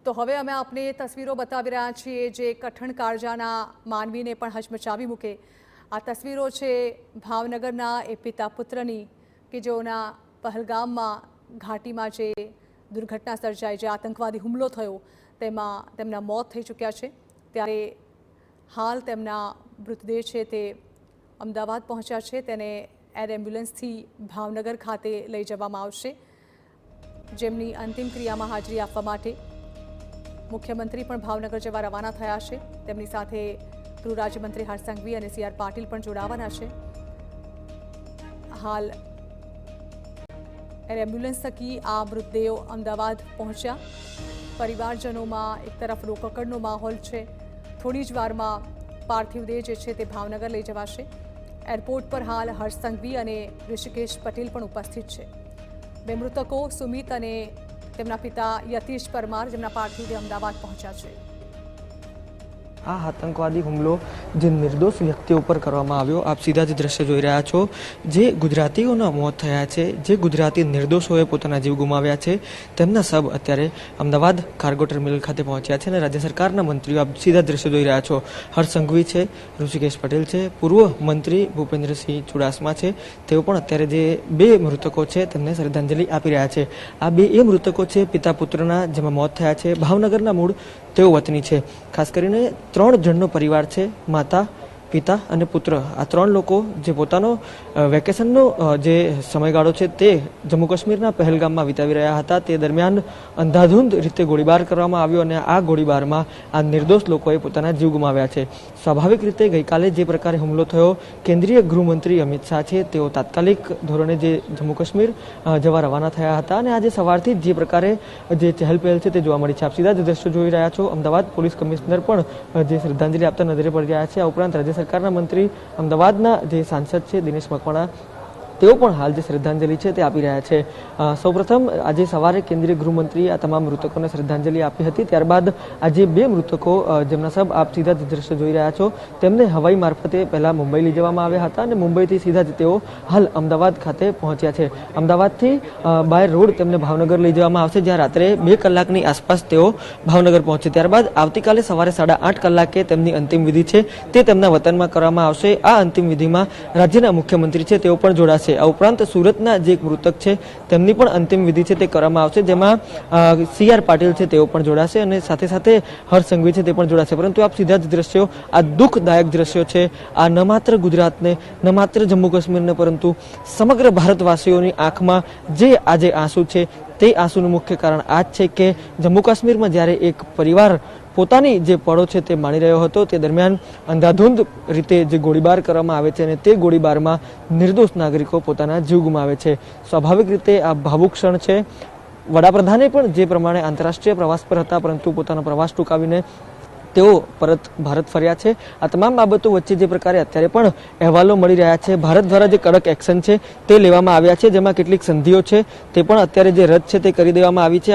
તો હવે અમે આપને તસવીરો બતાવી રહ્યા છીએ જે કઠણ કાળજાના માનવીને પણ હચમચાવી મૂકે। આ તસવીરો છે ભાવનગરના એ પિતા પુત્રની કે જેઓના પહલગામમાં ઘાટીમાં જે દુર્ઘટના સર્જાઈ, જે આતંકવાદી હુમલો થયો તેમાં તેમના મોત થઈ ચૂક્યા છે। ત્યારે હાલ તેમના મૃતદેહ છે તે અમદાવાદ પહોંચ્યા છે। તેને એર એમ્બ્યુલન્સથી ભાવનગર ખાતે લઈ જવામાં આવશે, જેમની અંતિમ ક્રિયામાં હાજરી આપવા માટે મુખ્યમંત્રી પણ ભાવનગર જવા રવાના થયા છે। તેમની સાથે ગૃહ રાજ્યમંત્રી હર્ષ સંઘવી અને સી આર પાટીલ પણ જોડાવાના છે। હાલ એર એમ્બ્યુલન્સ થકી આ મૃતદેહો અમદાવાદ પહોંચ્યા। પરિવારજનોમાં એક તરફ રોકકડનો માહોલ છે। થોડી જ વારમાં પાર્થિવ દેહ જે છે તે ભાવનગર લઈ જવાશે। એરપોર્ટ પર હાલ હર્ષ સંઘવી અને ઋષિકેશ પટેલ પણ ઉપસ્થિત છે। બે મૃતકો સુમિત અને તેમના પિતા યતીશ પરમાર, જેમના પાર્થિવ દેહ અમદાવાદ પહોંચ્યા છે। આ આતંકવાદી હુમલો જે નિર્દોષ વ્યક્તિઓ પર કરવામાં આવ્યો, આપ સીધા જ દ્રશ્ય જોઈ રહ્યા છો। જે ગુજરાતીઓના મોત થયા છે, જે ગુજરાતી નિર્દોષોએ પોતાના જીવ ગુમાવ્યા છે, તેમના શબ અત્યારે અમદાવાદ કાર્ગો ટર્મિનલ ખાતે પહોંચ્યા છે અને રાજ્ય સરકારના મંત્રીઓ આપ સીધા દ્રશ્ય જોઈ રહ્યા છો। હર્ષ સંઘવી છે, ઋષિકેશ પટેલ છે, પૂર્વ મંત્રી ભૂપેન્દ્રસિંહ ચુડાસમા છે, તેઓ પણ અત્યારે જે બે મૃતકો છે તેમને શ્રદ્ધાંજલિ આપી રહ્યા છે। આ બે એ મૃતકો છે પિતા પુત્રના, જેમાં મોત થયા છે। ભાવનગરના મૂળ તેઓ વતની છે। ખાસ કરીને 3 જણનો પરિવાર છે, માતા, પિતા અને પુત્ર। આ 3 લોકો જે પોતાનો વેકેશનનો જે સમયગાળો છે તે જમ્મુ કાશ્મીરના પહેલગામમાં વિતાવી રહ્યા હતા। તે દરમિયાન અંધાધૂંધ રીતે ગોળીબાર કરવામાં આવ્યો અને આ ગોળીબારમાં આ નિર્દોષ લોકોએ પોતાના જીવ ગુમાવ્યા છે। સ્વાભાવિક રીતે ગઈકાલે જે પ્રકારે હુમલો થયો, કેન્દ્રીય ગૃહમંત્રી અમિત શાહ છે તેઓ તાત્કાલિક ધોરણે જે જમ્મુ કાશ્મીર જવા રવાના થયા હતા અને આજે સવારથી જ જે પ્રકારે જે ચહેલપહેલ છે તે જોવા મળી છે। આપ સીધા જ દ્રશ્યો જોઈ રહ્યા છો। અમદાવાદ પોલીસ કમિશનર પણ જે શ્રદ્ધાંજલિ આપતા નજરે પડી રહ્યા છે। આ ઉપરાંત રાજ્ય સરકારના મંત્રી, અમદાવાદના જે સાંસદ છે દિનેશ મકવાણા, તેઓ પણ હાલ જે શ્રદ્ધાંજલિ છે તે આપી રહ્યા છે। સૌપ્રથમ આજે સવારે કેન્દ્રીય ગૃહમંત્રીએ આ તમામ મૃતકોને શ્રદ્ધાંજલિ આપી હતી। ત્યારબાદ આજે બે મૃતકો જેમના સબ આપ સીધા જ દ્રશ્ય જોઈ રહ્યા છો, તેમને હવાઈ મારફતે પહેલા મુંબઈ લઈ જવામાં આવ્યા હતા અને મુંબઈથી સીધા જ તેઓ હાલ અમદાવાદ ખાતે પહોંચ્યા છે। અમદાવાદથી બાય રોડ તેમને ભાવનગર લઈ જવામાં આવશે, જ્યાં રાત્રે 2 કલાકની આસપાસ તેઓ ભાવનગર પહોંચે। ત્યારબાદ આવતીકાલે સવારે 8:30 કલાકે તેમની અંતિમ વિધિ છે તે તેમના વતનમાં કરવામાં આવશે। આ અંતિમ વિધિમાં રાજ્યના મુખ્યમંત્રી છે તેઓ પણ જોડાશે। આ ઉપરાંત સુરતના જે એક મૃતક છે તેમની પણ અંતિમ વિધિ છે તે કરવામાં આવશે, જેમાં સી આર પાટીલ છે તેઓ પણ જોડાશે અને સાથે સાથે હર્ષ સંઘવી છે તે પણ જોડાશે। પરંતુ આપ સીધા જ દ્રશ્યો, આ દુઃખદાયક દ્રશ્યો છે, આ ન માત્ર ગુજરાતને, ન માત્ર જમ્મુ કાશ્મીરને, પરંતુ સમગ્ર ભારતવાસીઓની આંખમાં જે આજે આંસુ છે તે આંસુનું મુખ્ય કારણ આ જ છે કે જમ્મુ કાશ્મીરમાં જ્યારે એક પરિવાર પોતાની જે પળો છે તે માણી રહ્યો હતો, તે દરમિયાન અંધાધૂંધ રીતે જે ગોળીબાર કરવામાં આવે છે અને તે ગોળીબારમાં નિર્દોષ નાગરિકો પોતાના જીવ ગુમાવે છે। સ્વાભાવિક રીતે આ ભાવુક ક્ષણ છે। વડાપ્રધાને પણ જે પ્રમાણે આંતરરાષ્ટ્રીય પ્રવાસ પર હતા, પરંતુ પોતાનો પ્રવાસ ટૂંકાવીને તેઓ પરત ભારત ફર્યા છે। આ તમામ બાબતો વચ્ચે જે પ્રકારે અત્યારે પણ અહેવાલો મળી રહ્યા છે, ભારત દ્વારા જે કડક એક્શન છે તે લેવામાં આવ્યા છે, જેમાં કેટલીક સંધિઓ છે તે પણ અત્યારે જે રદ છે તે કરી દેવામાં આવી છે।